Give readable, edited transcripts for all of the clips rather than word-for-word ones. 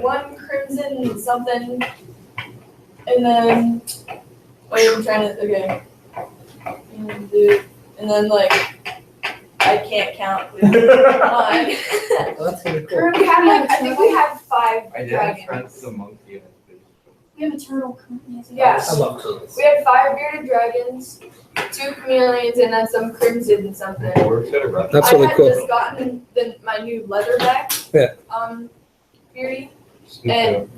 one crimson something, and then wait, I'm trying to and then like I can't count. With one. That's really cool. I think we have 5 dragons. The monkey. We have a turtle. Yes. I love turtles. We had 5 bearded dragons, 2 chameleons, and then some crimson something. That's really I had cool. just gotten my new leatherback. Yeah. Beardy. And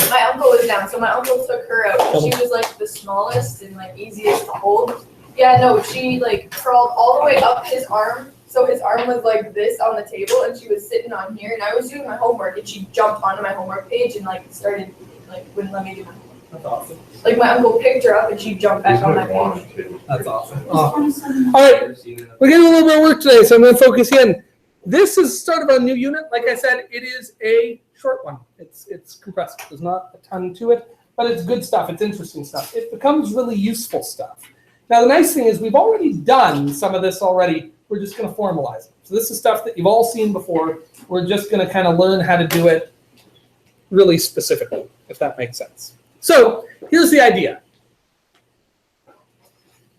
my uncle was down, so my uncle took her out. She was like the smallest and like easiest to hold. Yeah, no, she like crawled all the way up his arm. So his arm was like this on the table, and she was sitting on here. And I was doing my homework, and she jumped onto my homework page and like started like wouldn't let me do my homework. That's awesome. Like my uncle picked her up, and she jumped back on my page. That's awesome. Oh. All right, we're getting a little bit of work today, so I'm going to focus in. This is the start of a new unit. Like I said, it is a short one. It's compressed. There's not a ton to it, but it's good stuff. It's interesting stuff. It becomes really useful stuff. Now, the nice thing is we've already done some of this already. We're just going to formalize it. So this is stuff that you've all seen before. We're just going to kind of learn how to do it really specifically, if that makes sense. So here's the idea.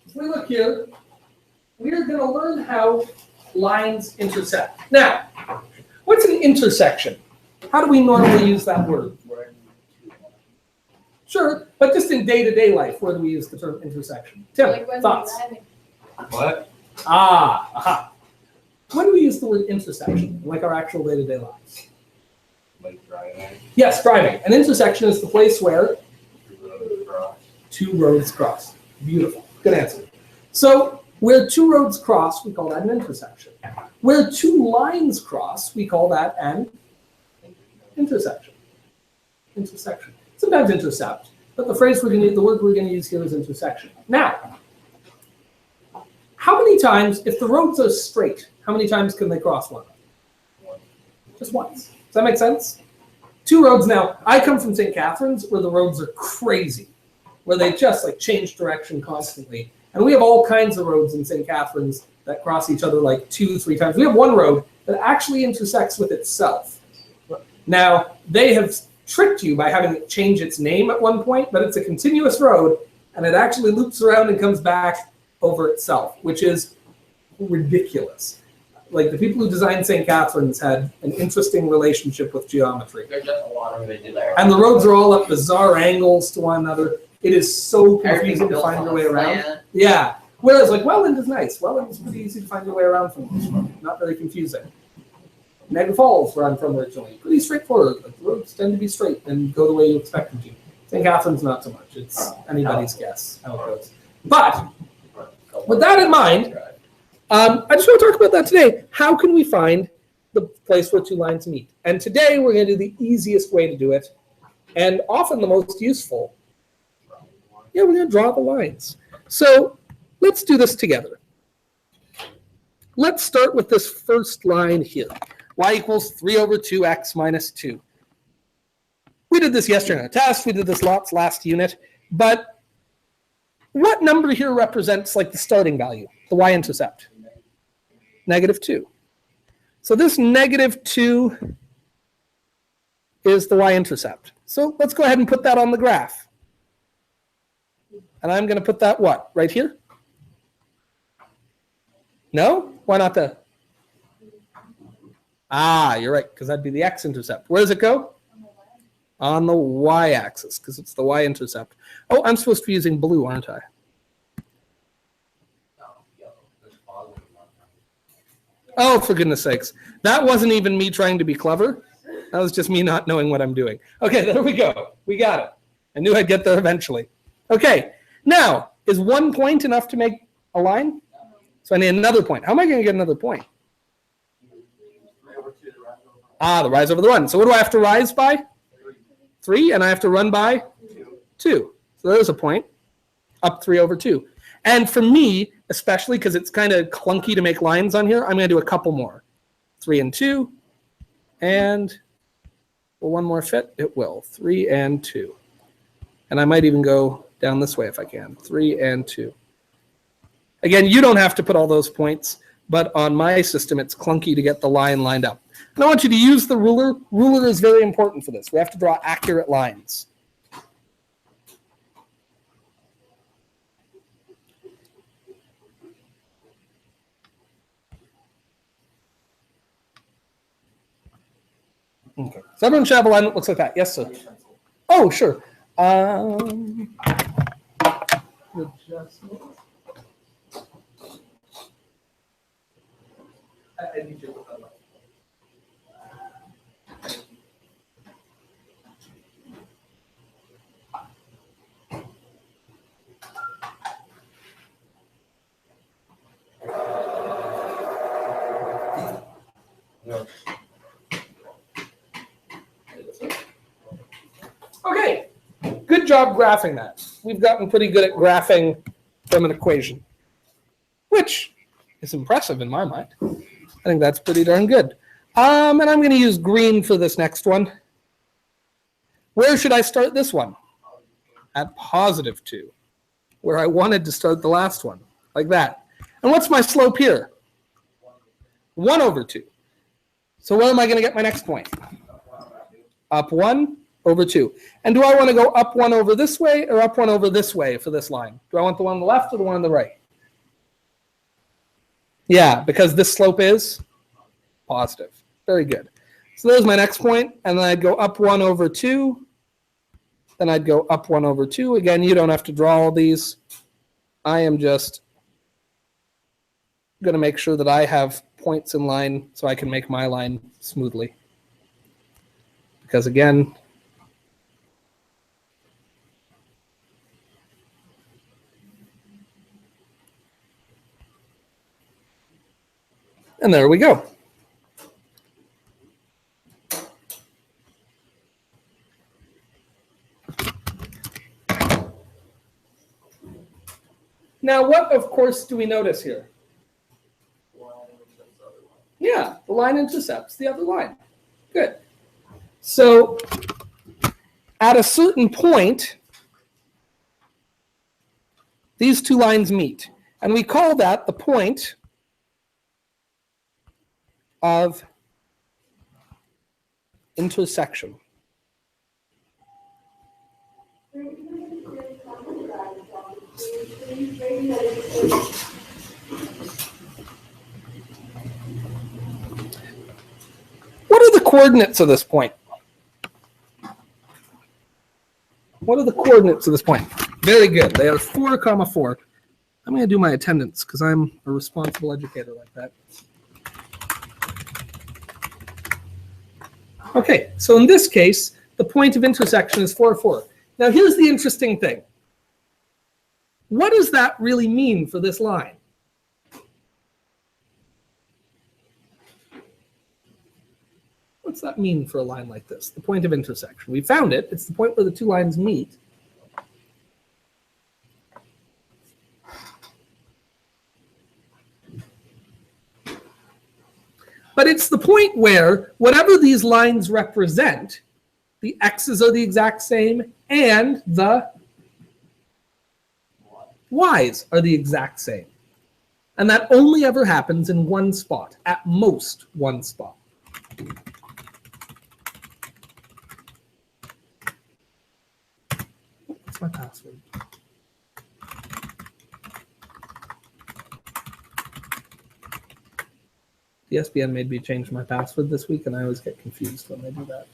If we look here, we're going to learn how lines intersect. Now, what's an intersection? How do we normally use that word? Sure, but just in day-to-day life, where do we use the term intersection? Tim, Like thoughts? What? Aha. When do we use the word intersection, like our actual day-to-day lives? Like driving. Yes, driving. An intersection is the place where 2 roads cross. Beautiful. Good answer. So where 2 roads cross, we call that an intersection. Where 2 lines cross, we call that an intersection. Intersection. Sometimes intercept, but the word we're going to use here is intersection. Now, how many times, if the roads are straight, how many times can they cross one? Just once. Does that make sense? 2 roads. Now, I come from St. Catharines, where the roads are crazy, where they just like change direction constantly. And we have all kinds of roads in St. Catharines that cross each other like 2-3 times. We have one road that actually intersects with itself. Now, they have tricked you by having it change its name at one point, but it's a continuous road, and it actually loops around and comes back over itself, which is ridiculous. Like the people who designed St. Catharines had an interesting relationship with geometry. There's just a lot of it there. And the roads are all at bizarre angles to one another. It is so confusing to find your way around. Yeah. Whereas like Welland is nice. Welland is pretty easy to find your way around from. Not very confusing. Niagara Falls, where I'm from originally, pretty straightforward. Like the roads tend to be straight and go the way you expect them to. St. Catharines, not so much. It's anybody's guess how it goes. But with that in mind, I just want to talk about that today. How can we find the place where 2 lines meet? And today we're going to do the easiest way to do it, and often the most useful. Yeah, we're going to draw the lines. So let's do this together. Let's start with this first line here. Y equals 3 over 2x minus 2. We did this yesterday in a test. We did this lots last unit. But what number here represents like the starting value, the y-intercept? -2. So this -2 is the y-intercept. So let's go ahead and put that on the graph. And I'm going to put that what? Right here? No? Why not the? You're right, because that'd be the x-intercept. Where does it go? On the y-axis, because it's the y-intercept. Oh, I'm supposed to be using blue, aren't I? Oh, for goodness sakes. That wasn't even me trying to be clever. That was just me not knowing what I'm doing. Okay, there we go. We got it. I knew I'd get there eventually. Okay, now, is 1 point enough to make a line? So I need another point. How am I going to get another point? The rise over the run. So what do I have to rise by? 3, and I have to run by 2. So there's a point. Up 3 over 2. And for me, especially because it's kind of clunky to make lines on here, I'm going to do a couple more. 3 and 2. And will one more fit? It will. 3 and 2. And I might even go down this way if I can. 3 and 2. Again, you don't have to put all those points, but on my system, it's clunky to get the line lined up. And I want you to use the ruler. Ruler is very important for this. We have to draw accurate lines. Okay. So everyone should have a line that looks like that. Yes, sir. Oh, sure. I need you to put that line. No. Okay, good job graphing that. We've gotten pretty good at graphing from an equation, which is impressive in my mind. I think that's pretty darn good. And I'm going to use green for this next one. Where should I start this one? At positive 2, where I wanted to start the last one, like that. And what's my slope here? 1 over 2. So where am I going to get my next point? Up 1 over 2. And do I want to go up 1 over this way or up 1 over this way for this line? Do I want the one on the left or the one on the right? Yeah, because this slope is positive. Very good. So there's my next point, and then I'd go up 1 over 2. Then I'd go up 1 over 2. Again, you don't have to draw all these. I am just going to make sure that I have points in line so I can make my line smoothly. Because again, and there we go. Now, what, of course, do we notice here? Yeah, the line intercepts the other line. Good. So, at a certain point, these two lines meet. And we call that the point of intersection. What are the coordinates of this point? What are the coordinates of this point? Very good. They are 4, 4. I'm going to do my attendance because I'm a responsible educator like that. Okay, so in this case, the point of intersection is 4, 4. Now here's the interesting thing. What does that really mean for this line? What's that mean for a line like this? The point of intersection. We found it. It's the point where the two lines meet. But it's the point where whatever these lines represent, the x's are the exact same and the y's are the exact same. And that only ever happens in one spot, at most one spot. What's my password? The SBN made me change my password this week, and I always get confused when they do that.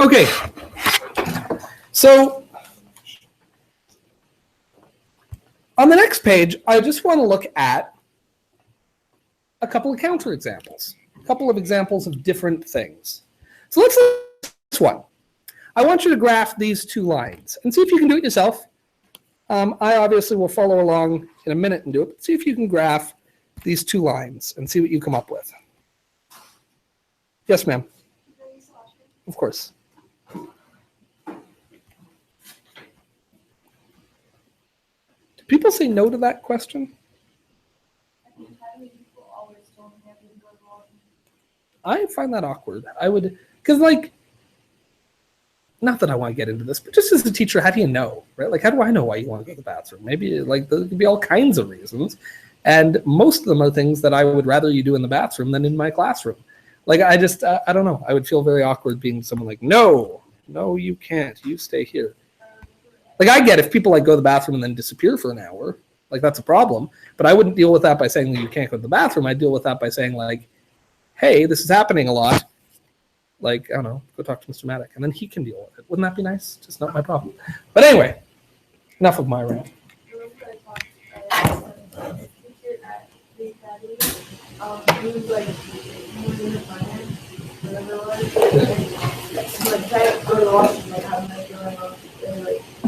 Okay, so on the next page, I just want to look at a couple of counterexamples, a couple of examples of different things. So let's look at this one. I want you to graph these two lines and see if you can do it yourself. I obviously will follow along in a minute and do it, but see if you can graph these two lines and see what you come up with. Yes, ma'am. Of course. Do people say no to that question? I find that awkward. I would, because like, not that I want to get into this, but just as a teacher, how do you know, right? Like, how do I know why you want to go to the bathroom? Maybe like there could be all kinds of reasons. And most of them are things that I would rather you do in the bathroom than in my classroom. Like, I just, I don't know. I would feel very awkward being someone like, no, you can't. You stay here. Like, I get if people like go to the bathroom and then disappear for an hour, like that's a problem. But I wouldn't deal with that by saying that you can't go to the bathroom. I'd deal with that by saying like, hey, this is happening a lot. Like, I don't know, go talk to Mr. Maddock, and then he can deal with it. Wouldn't that be nice? Just not my problem. But anyway, enough of my rant. He was like, moving the finance, whatever it was. Like, try to go to the washroom, like, how am I feeling? And like, I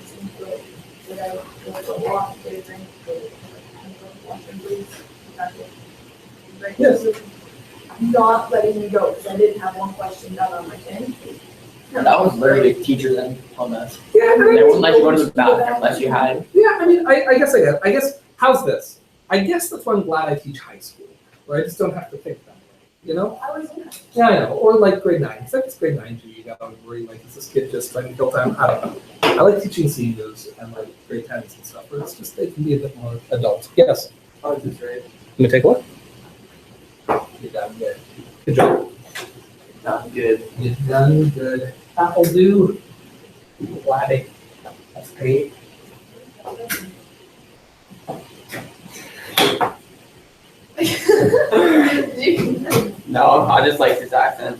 seemed to like, that I was a walk, get a drink, go to the washroom, please. Like, Yes. he was not letting me go because I didn't have one question done on my thing. That was literally teachers and on us. Yeah, They wouldn't let you go to the bathroom unless you had. yeah. I mean, I guess I get. I guess how's this? I guess that's why I'm glad I teach high school, where I just don't have to think that way. You know? I was in it. Yeah, I know. Or like grade 9. Because it's grade 9 too. You gotta worry like, is this kid just trying to kill time? I don't know. I like teaching seniors and like grade 10s and stuff, where it's just they can be a bit more adult. Yes. I was just right. Let me take a look. You're done good. Good job. Done good. You've done good. That'll do. Laddie. That's great. No, I just liked his accent.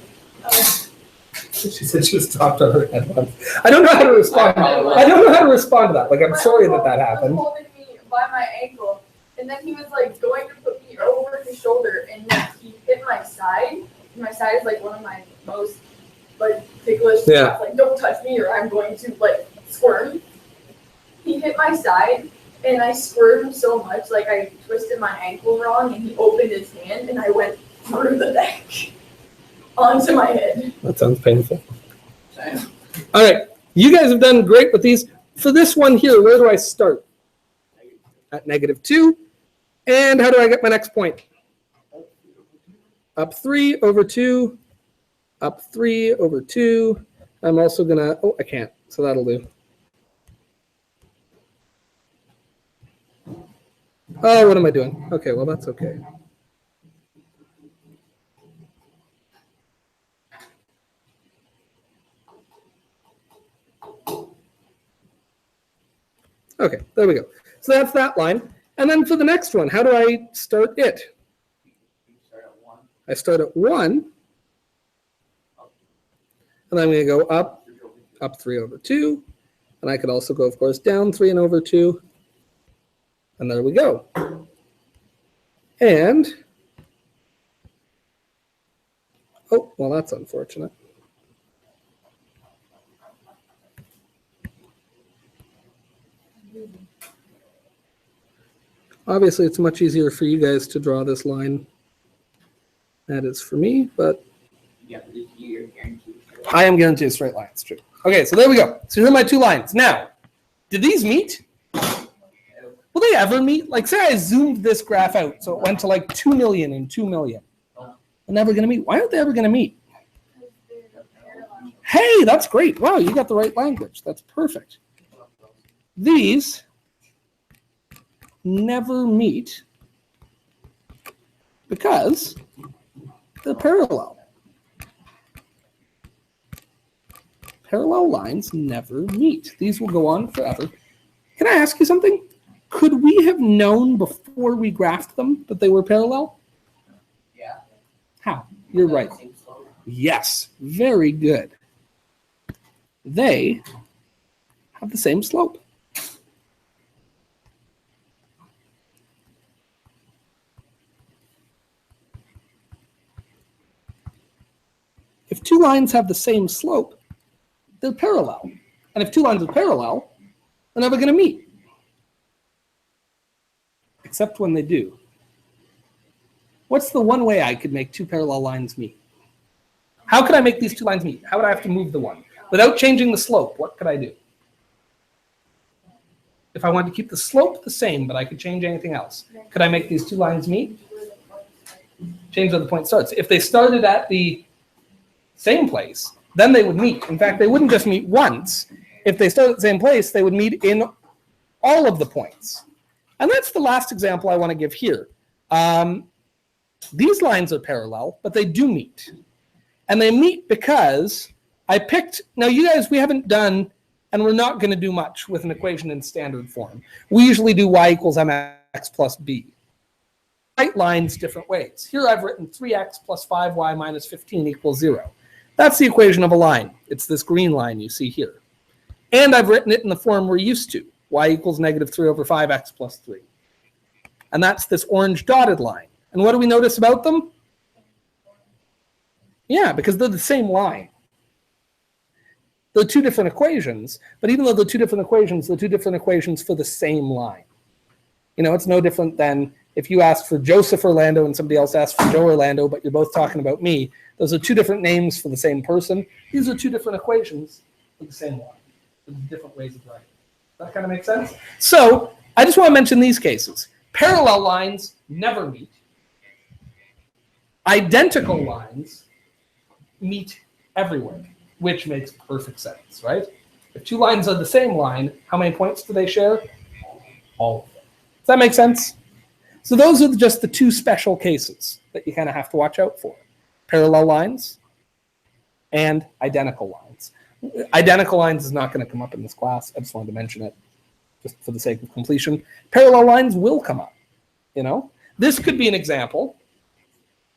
She said she was stopped on her headphones. I don't know how to respond. I don't know how to respond to that. Like, I'm sorry that happened. He was holding me by my ankle, and then he was like going to put me over his shoulder, and then he hit my side. My side is like one of my most like ticklish Yeah. stuff. Like, don't touch me, or I'm going to like squirm. He hit my side, and I squirmed so much, like I twisted my ankle wrong, and he opened his hand, and I went through the neck onto my head. That sounds painful. Same. All right. You guys have done great with these. For this one here, where do I start? At -2. And how do I get my next point? Up 3 over 2. Up 3 over 2. I'm also going to, oh, I can't. So that'll do. Oh, what am I doing? Okay, well, that's okay. Okay, there we go. So that's that line. And then for the next one, how do I start it? You start at 1. I start at 1. And I'm going to go up 3 over 2. And I could also go, of course, down 3 and over 2. And there we go. And, oh, well, that's unfortunate. Obviously, it's much easier for you guys to draw this line than it is for me, but Yeah, you're guaranteed. I am guaranteed a straight line. It's true. Okay, so there we go. So here are my 2 lines. Now, did these meet? Will they ever meet? Like, say I zoomed this graph out, so it went to like 2 million and 2 million. They're never going to meet. Why aren't they ever going to meet? Hey, that's great. Wow, you got the right language. That's perfect. These never meet because they're parallel. Parallel lines never meet. These will go on forever. Can I ask you something? Could we have known before we graphed them that they were parallel? Yeah. How? You're right. Yes, very good. They have the same slope. If 2 lines have the same slope, they're parallel. And if 2 lines are parallel, they're never going to meet. Except when they do. What's the one way I could make 2 parallel lines meet? How could I make these two lines meet? How would I have to move the one? Without changing the slope, what could I do? If I wanted to keep the slope the same, but I could change anything else, could I make these two lines meet? Change where the point starts. If they started at the same place, then they would meet. In fact, they wouldn't just meet once. If they started at the same place, they would meet in all of the points. And that's the last example I want to give here. These lines are parallel, but they do meet. And they meet because I picked, now you guys, we haven't done, and we're not going to do much with an equation in standard form. We usually do y equals mx plus b. Write lines different ways. Here I've written 3x plus 5y minus 15 equals 0. That's the equation of a line. It's this green line you see here. And I've written it in the form we're used to, y equals negative 3 over 5x plus 3. And that's this orange dotted line. And what do we notice about them? Yeah, because they're the same line. They're two different equations, but even though they're two different equations for the same line. You know, it's no different than if you asked for Joseph Orlando and somebody else asked for Joe Orlando, but you're both talking about me. Those are two different names for the same person. These are two different equations for the same line. There's different ways of writing. Does that kind of make sense? So I just want to mention these cases. Parallel lines never meet. Identical lines meet everywhere, which makes perfect sense, right? If two lines are the same line, how many points do they share? All of them. Does that make sense? So those are just the two special cases that you kind of have to watch out for. Parallel lines and identical lines. Identical lines is not going to come up in this class. I just wanted to mention it just for the sake of completion. Parallel lines will come up, you know? This could be an example.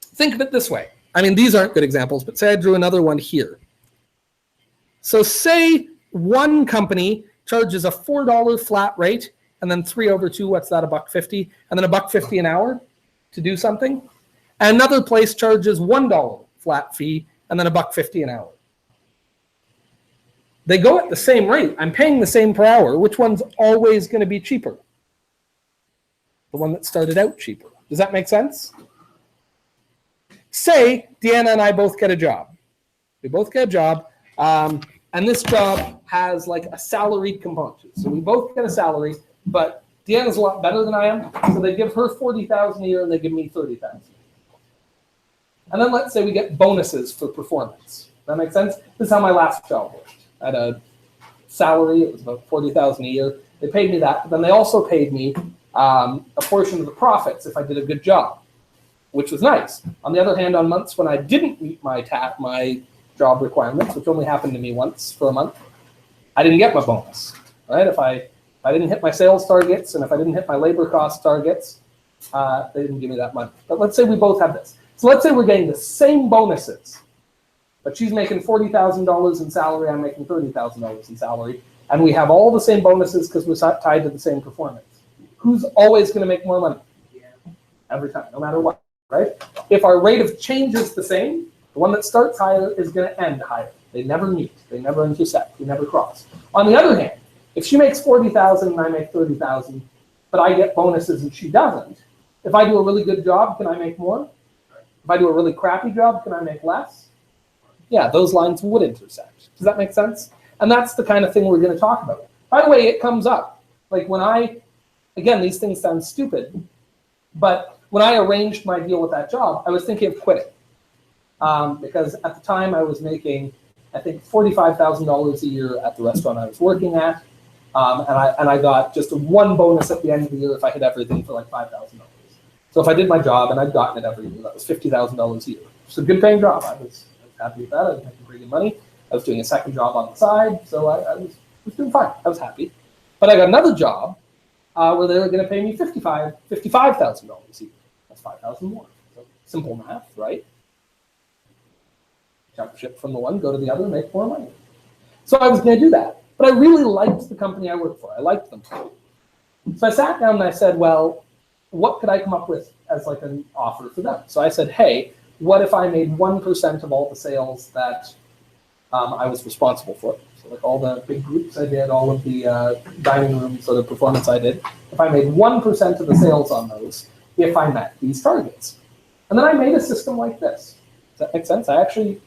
Think of it this way. I mean, these aren't good examples, but say I drew another one here. So say one company charges a $4 flat rate, and then 3 over 2, what's that, $1.50, and then $1.50 an hour to do something. And another place charges $1 flat fee, and then $1.50 an hour. They go at the same rate. I'm paying the same per hour. Which one's always going to be cheaper? The one that started out cheaper. Does that make sense? Say Deanna and I both get a job. We both get a job, and this job has like a salaried component. So we both get a salary, but Deanna's a lot better than I am, so they give her $40,000 a year and they give me $30,000. And then let's say we get bonuses for performance. Does that make sense? This is how my last job worked. I had a salary, it was about $40,000 a year. They paid me that, but then they also paid me a portion of the profits if I did a good job, which was nice. On the other hand, on months when I didn't meet my job requirements, which only happened to me once for a month, I didn't get my bonus, right? If I didn't hit my sales targets and if I didn't hit my labor cost targets, they didn't give me that money. But let's say we both have this. So let's say we're getting the same bonuses, but she's making $40,000 in salary, I'm making $30,000 in salary, and we have all the same bonuses because we're tied to the same performance. Who's always going to make more money? Every time, no matter what, right? If our rate of change is the same, the one that starts higher is going to end higher. They never meet. They never intersect. They never cross. On the other hand, if she makes $40,000 and I make $30,000, but I get bonuses and she doesn't, if I do a really good job, can I make more? If I do a really crappy job, can I make less? Yeah, those lines would intersect. Does that make sense? And that's the kind of thing we're going to talk about. By the way, it comes up. Like when again, these things sound stupid, but when I arranged my deal with that job, I was thinking of quitting. Because at the time I was making, I think, $45,000 a year at the restaurant I was working at. And I got just one bonus at the end of the year if I hit everything for like $5,000. So if I did my job and I'd gotten it every year, that was $50,000 a year. It's a good paying job. I was happy with that. I was making pretty good money. I was doing a second job on the side, so I was doing fine. I was happy. But I got another job where they were going to pay me $55,000 a year. That's $5,000 more. So simple math, right? Jump ship from the one, go to the other, make more money. So I was going to do that. But I really liked the company I worked for. I liked them. So I sat down and I said, well, what could I come up with as like an offer for them? So I said, hey, what if I made 1% of all the sales that I was responsible for? So like all the big groups I did, all of the dining rooms or the performance I did, if I made 1% of the sales on those, if I met these targets. And then I made a system like this. Does that make sense? I actually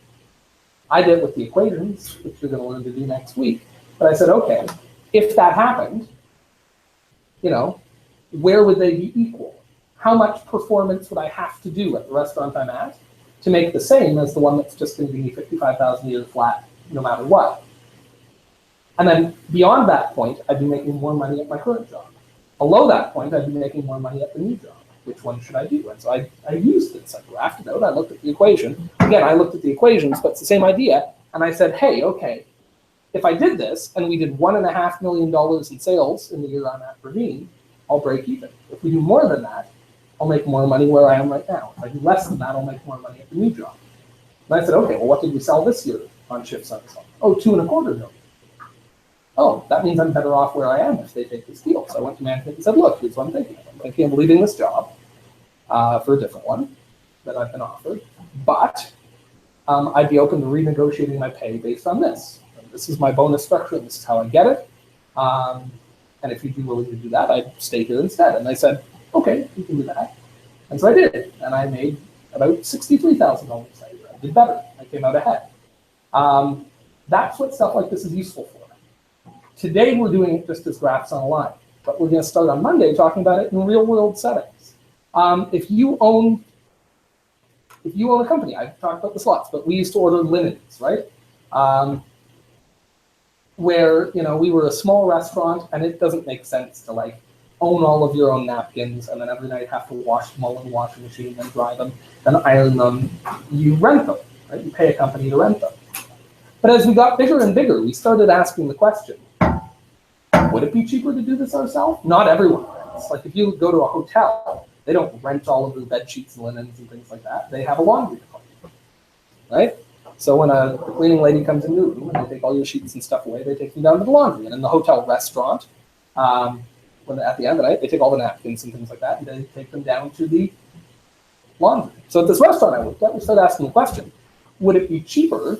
I did it with the equations, which you're going to learn to do next week. But I said, okay, if that happened, where would they be equal? How much performance would I have to do at the restaurant I'm at to make the same as the one that's just going to be 55,000 a year flat, no matter what? And then beyond that point, I'd be making more money at my current job. Below that point, I'd be making more money at the new job. Which one should I do? And so I used this. I graphed it out. I looked at the equation. Again, I looked at the equations, but it's the same idea. And I said, hey, okay, if I did this and we did $1.5 million in sales in the year I'm at Ravine, I'll break even. If we do more than that, I'll make more money where I am right now. If I do less than that, I'll make more money at the new job. And I said, okay, well, what did we sell this year on shifts on sale? Oh, $2.25 million. Oh, that means I'm better off where I am if they take this deal. So I went to management and said, look, here's what I'm thinking of. I'm thinking of leaving this job for a different one that I've been offered, but I'd be open to renegotiating my pay based on this. And this is my bonus structure, and this is how I get it. And if you'd be willing to do that, I'd stay here instead. And they said, okay, you can do that. And so I did, and I made about $63,000 a year. I did better. I came out ahead. That's what stuff like this is useful for. Today, we're doing it just as graphs on a line, but we're going to start on Monday talking about it in real-world settings. If you own a company, I've talked about this lots, but we used to order linens, right? Where we were a small restaurant, and it doesn't make sense to own all of your own napkins, and then every night have to wash them all in the washing machine, then dry them, then iron them. You rent them, right? You pay a company to rent them. But as we got bigger and bigger, we started asking the question, would it be cheaper to do this ourselves? Not everyone rents. Like if you go to a hotel, they don't rent all of their bed sheets and linens and things like that. They have a laundry department, right? So when a cleaning lady comes into your room and they take all your sheets and stuff away, they take them down to the laundry. And in the hotel restaurant, when at the end of the night, they take all the napkins and things like that, and they take them down to the laundry. So at this restaurant I worked at, we started asking the question, would it be cheaper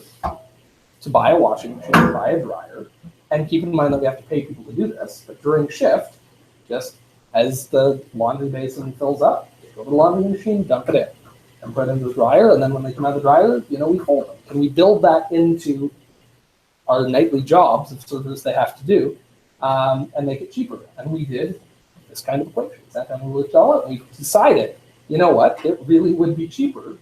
to buy a washing machine, to buy a dryer, and keep in mind that we have to pay people to do this, but during shift, just as the laundry basin fills up, they go to the laundry machine, dump it in, and put it into the dryer, and then when they come out of the dryer, we fold them. Can we build that into our nightly jobs of service they have to do, and make it cheaper? And we did this kind of equation. That time we worked all out, and we decided, you know what, it really would be cheaper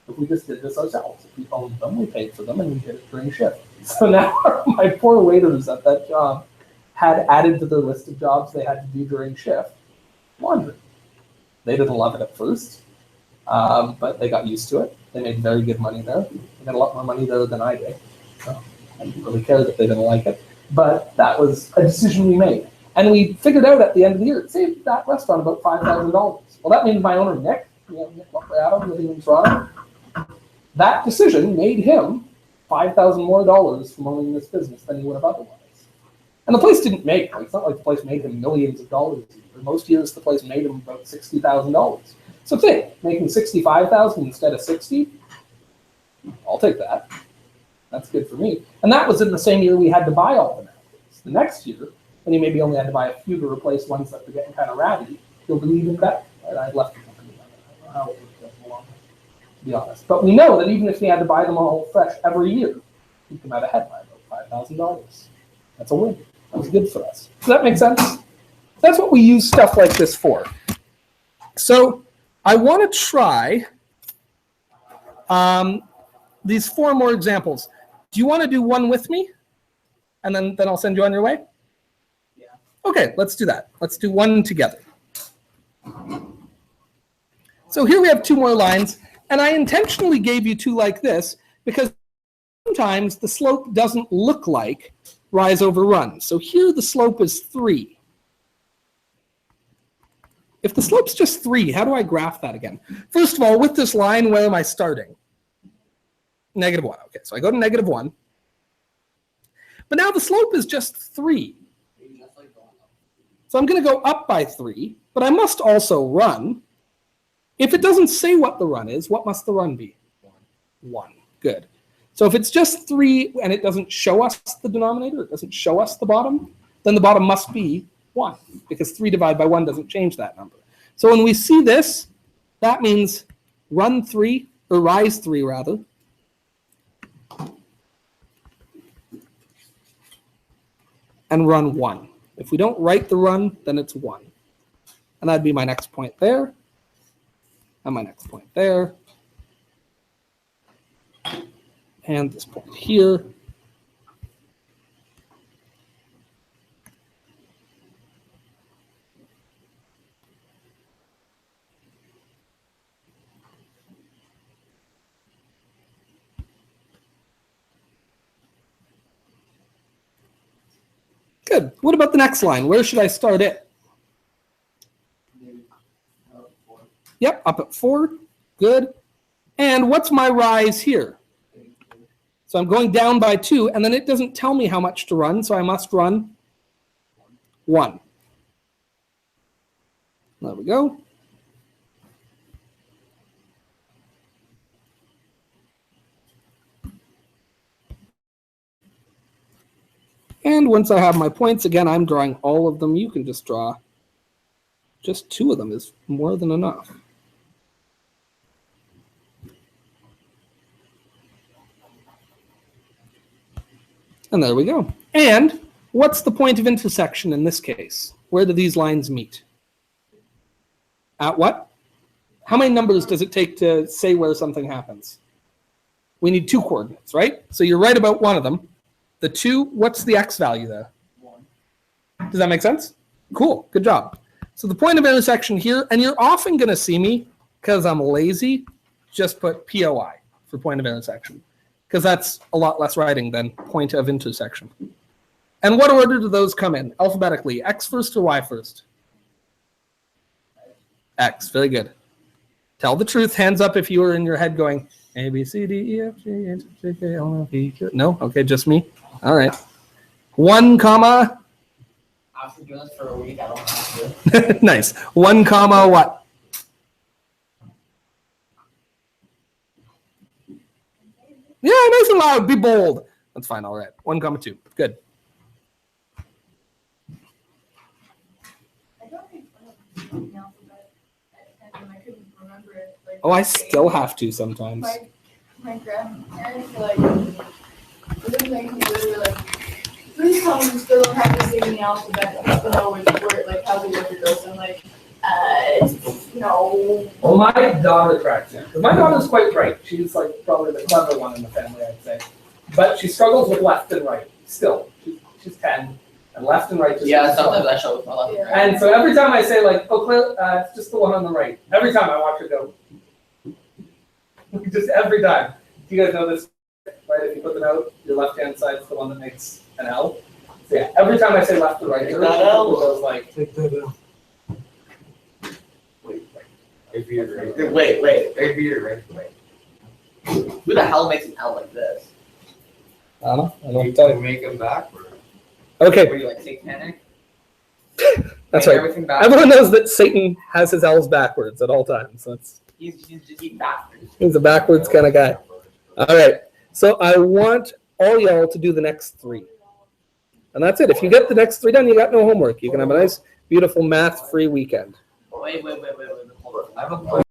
if we just did this ourselves. If we owned them, we paid for them, and we did it during shift. So now my poor waiters at that job had added to their list of jobs they had to do during shift, laundry. They didn't love it at first, but they got used to it. They made very good money there. They got a lot more money there than I did. So I didn't really care that they didn't like it. But that was a decision we made. And we figured out at the end of the year, it saved that restaurant about $5,000. Well, that means my owner, Nick Lockeado, living in Toronto, that decision made him $5,000 more from owning this business than he would have otherwise. And the place didn't make, it's not like the place made him millions of dollars a year. Most years the place made him about $60,000. So think, making $65,000 instead of $60, I'll take that. That's good for me. And that was in the same year we had to buy all the napkins. The next year, when he maybe only had to buy a few to replace ones that were getting kind of ratty, he'll be even better. Right? I'd left the company. I don't know how it would go along, to be honest. But we know that even if he had to buy them all fresh every year, he'd come out ahead by about $5,000. That's a win. That was good for us. Does that make sense? That's what we use stuff like this for. So I want to try these 4 more examples. Do you want to do one with me? And then I'll send you on your way? Yeah. Okay, let's do that. Let's do one together. So here we have 2 more lines, and I intentionally gave you 2 like this because sometimes the slope doesn't look like rise over run. So here the slope is 3. If the slope's just 3, how do I graph that again? First of all, with this line, where am I starting? -1. Okay, so I go to -1. But now the slope is just 3. So I'm going to go up by 3, but I must also run. If it doesn't say what the run is, what must the run be? 1. Good. So if it's just 3 and it doesn't show us the denominator, it doesn't show us the bottom, then the bottom must be 1, because 3 divided by 1 doesn't change that number. So when we see this, that means run 3, or rise 3 rather, and run 1. If we don't write the run, then it's 1. And that'd be my next point there, and my next point there, and this point here. Good. What about the next line? Where should I start it? Yep, up at 4. Good. And what's my rise here? So I'm going down by 2, and then it doesn't tell me how much to run, so I must run 1. There we go. And once I have my points, again, I'm drawing all of them. You can just draw just 2 of them is more than enough. And there we go. And what's the point of intersection in this case? Where do these lines meet? At what? How many numbers does it take to say where something happens? We need 2 coordinates, right? So you're right about one of them. The 2, what's the x value there? 1. Does that make sense? Cool, good job. So the point of intersection here, and you're often going to see me, because I'm lazy, just put POI for point of intersection, because that's a lot less writing than point of intersection. And what order do those come in alphabetically? X first or Y first? X, very good. Tell the truth, hands up if you were in your head going, A, B, C, D, E, F, G, H, I, J, K, L, M, N, P, Q. No? Okay, just me. All right. 1 comma. I've been doing this for a week. I don't have to. Nice. 1 comma what? Yeah, nice and loud. Be bold. That's fine. All right. 1 comma 2. Good. I don't think the alphabet, and I couldn't remember it. Like, Oh, I still have to sometimes. My grandparents were like, within like, they were like, please tell me you still don't practicing the alphabet just to know which word, like how the word goes. I'm like, no. Well, my daughter tracks it. My daughter's quite bright. She's like probably the clever one in the family, I'd say. But she struggles with left and right still. She's 10, and left and right. Just Yeah, sometimes I show with my left and right. And so every time I say like, oh, Claire, it's just the one on the right. Every time I watch her go. Just every time. Do you guys know this? Right? If you put the note, your left-hand side is the one that makes an L. So yeah, every time I say left to right, Take her that L. goes like. Take that out. If you're right. Wait. If you're right. Who the hell makes an L like this? I don't know. You can make them backward. Okay, Were you like satanic? that's Make right. Everything backwards. Everyone knows that Satan has his L's backwards at all times. He's just eating backwards. He's a backwards kind of guy. All right. So I want all y'all to do the next 3. And that's it. If you get the next 3 done, you got no homework. You can have a nice, beautiful math-free weekend. Wait. Hold on. I have a